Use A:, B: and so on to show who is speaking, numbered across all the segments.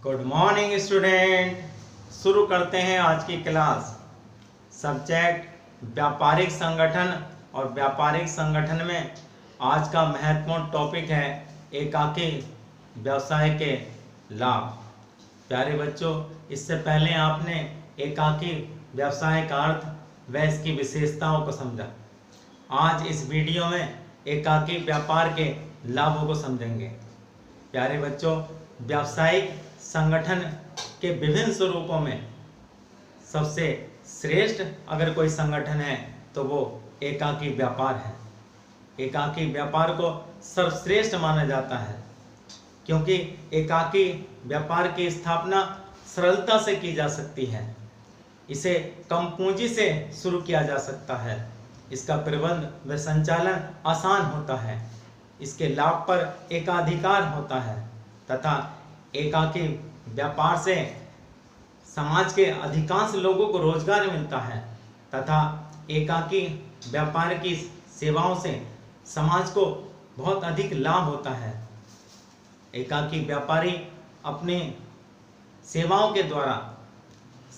A: Good morning student. शुरू करते हैं आज की क्लास। सब्जेक्ट व्यापारिक संगठन और व्यापारिक संगठन में आज का महत्वपूर्ण टॉपिक है एकाकी व्यवसाय के लाभ। प्यारे बच्चों, इससे पहले आपने एकाकी व्यवसाय का अर्थ व इसकी विशेषताओं को समझा। आज इस वीडियो में एकाकी व्यापार के लाभों को समझेंगे। प्यारे बच्चों, व्यावसायिक संगठन के विभिन्न स्वरूपों में सबसे श्रेष्ठ अगर कोई संगठन है तो वो एकाकी व्यापार है। एकाकी व्यापार को सर्वश्रेष्ठ माना जाता है क्योंकि एकाकी व्यापार की स्थापना सरलता से की जा सकती है। इसे कम पूंजी से शुरू किया जा सकता है। इसका प्रबंध व संचालन आसान होता है। इसके लाभ पर एकाधिकार होता है तथा एकाकी व्यापार से समाज के अधिकांश लोगों को रोजगार मिलता है तथा एकाकी व्यापार की सेवाओं से समाज को बहुत अधिक लाभ होता है। एकाकी व्यापारी अपनी सेवाओं के द्वारा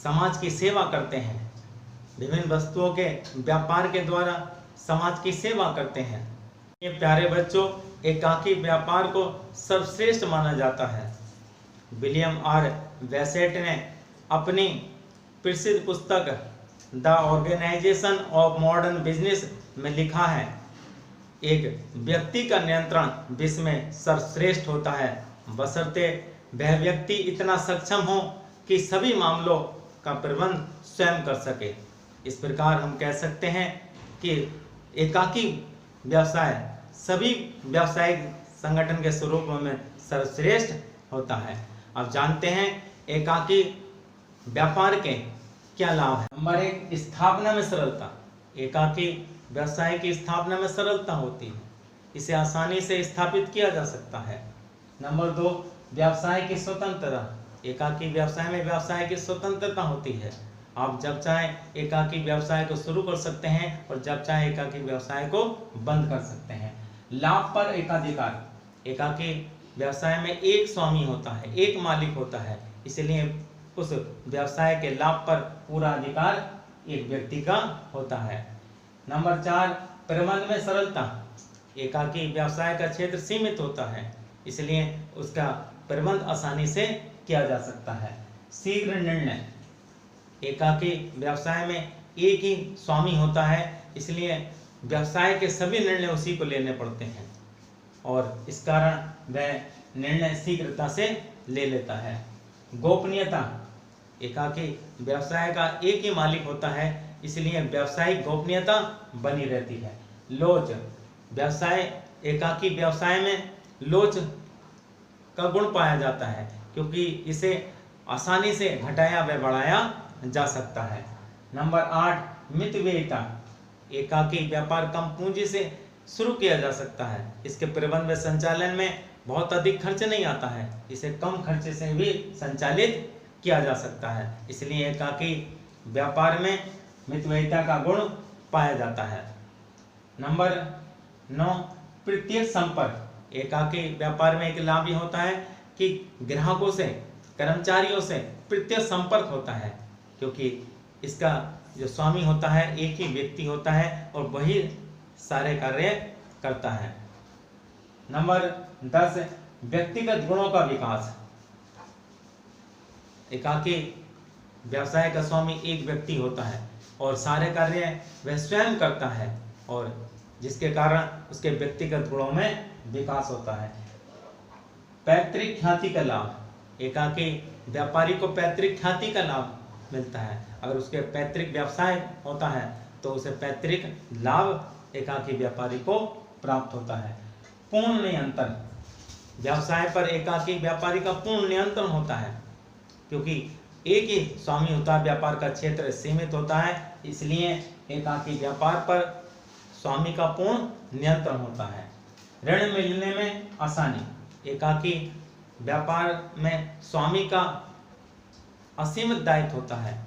A: समाज की सेवा करते हैं। विभिन्न वस्तुओं के व्यापार के द्वारा समाज की सेवा करते हैं। ये प्यारे बच्चों, एकाकी व्यापार को सर्वश्रेष्ठ माना जाता है। विलियम आर वेसेट ने अपनी प्रसिद्ध पुस्तक the organisation of modern business में लिखा है, एक व्यक्ति का नियंत्रण विश्व में सर्वश्रेष्ठ होता है बशर्ते वह व्यक्ति इतना सक्षम हो कि सभी मामलों का प्रबंध स्वयं कर सके। इस प्रकार हम कह सकते हैं कि एकाकी व्यवसाय सभी व्यावसायिक संगठन के स्वरूप में सर्वश्रेष्ठ होता है। अब जानते हैं एकाकी व्यापार के क्या लाभ हैं। नंबर 1, स्थापना में सरलता। एकाकी व्यवसाय की स्थापना में सरलता होती है। इसे आसानी से स्थापित किया जा सकता है। नंबर 2, व्यवसाय की स्वतंत्रता। एकाकी व्यवसाय में व्यवसाय की स्वतंत्रता होती है। आप जब चाहें एकाकी व्यवसाय को शुरू कर सकते हैं और जब चाहें एकाकी व्यवसाय को बंद कर सकते हैं। लाभ पर एकाधिकार। एकाकी व्यवसाय में एक स्वामी होता है, एक मालिक होता है, इसलिए उस व्यवसाय के लाभ पर पूरा अधिकार एक व्यक्ति का होता है। नंबर 4, प्रबंध में सरलता। एकाकी व्यवसाय का क्षेत्र सीमित होता है, इसलिए उसका प्रबंध आसानी से किया जा सकता है। शीघ्र निर्णय। एकाकी व्यवसाय में एक ही स्वामी होता है, इसलिए व्यवसाय के सभी निर्णय उसी को लेने पड़ते हैं और इस कारण वह निर्णय शीघ्रता से ले लेता है। गोपनीयता। एकाकी व्यवसाय का एक ही मालिक होता है, इसलिए व्यावसायिक गोपनीयता बनी रहती है। लोच। व्यवसाय एकाकी व्यवसाय में लोच का गुण पाया जाता है क्योंकि इसे आसानी से घटाया व बढ़ाया जा सकता है। नंबर 8, मितव्ययिता। एकाकी व्यापार कम पूंजी से शुरू किया जा सकता है। इसके प्रबंध व संचालन में बहुत अधिक खर्च नहीं आता है। इसे कम खर्चे से भी संचालित किया जा सकता है, इसलिए एकाकी व्यापार में मितव्ययिता का गुण पाया जाता है। नंबर 9, प्रत्यक्ष संपर्क। एकाकी व्यापार में एक लाभ ये होता है कि ग्राहकों से, कर्मचारियों से प्रत्यक्ष संपर्क होता है क्योंकि इसका जो स्वामी होता है एक ही व्यक्ति होता है और वही सारे कार्य करता है। नंबर 10, व्यक्तिगत गुणों का विकास। एकाकी व्यवसाय का स्वामी एक व्यक्ति होता है और सारे कार्य वह स्वयं करता है और जिसके कारण उसके व्यक्तिगत गुणों में विकास होता है। पैतृक ख्याति का लाभ। एकाकी व्यापारी को पैतृक ख्याति का लाभ मिलता है। अगर उसके पैतृक व्यवसाय होता है तो उसे पैतृक लाभ एकाकी व्यापारी को प्राप्त होता है। पूर्ण नियंत्रण। व्यवसाय पर एकाकी व्यापारी का पूर्ण नियंत्रण होता है क्योंकि एक ही स्वामी होता है, व्यापार का क्षेत्र सीमित होता है, इसलिए एकाकी व्यापार पर स्वामी का पूर्ण नियंत्रण होता है। ऋण मिलने में आसानी। एकाकी व्यापार में स्वामी का असीमित दायित्व होता है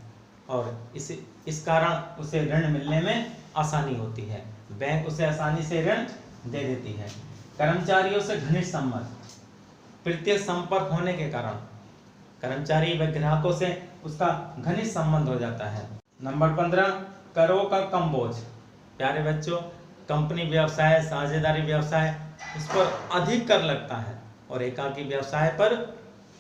A: और इस कारण उसे ऋण मिलने में आसानी होती है। बैंक उसे आसानी से ऋण दे देती है। कर्मचारियों से घनिष्ठ संबंध। प्रत्यक्ष संपर्क होने के कारण कर्मचारी व ग्राहकों से उसका घनिष्ठ संबंध हो जाता है। नंबर 15, करों का कम बोझ। प्यारे बच्चों, कंपनी व्यवसाय, साझेदारी व्यवसाय, उस पर अधिक कर लगता है और एकाकी व्यवसाय पर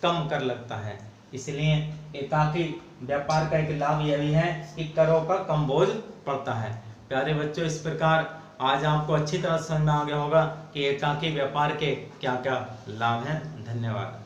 A: कम कर लगता है। इसलिए एकाकी व्यापार का एक लाभ यह भी है कि करों का कम बोझ पड़ता है। प्यारे बच्चों, इस प्रकार आज आपको अच्छी तरह समझ में आ गया होगा कि एकाकी व्यापार के क्या क्या लाभ हैं। धन्यवाद।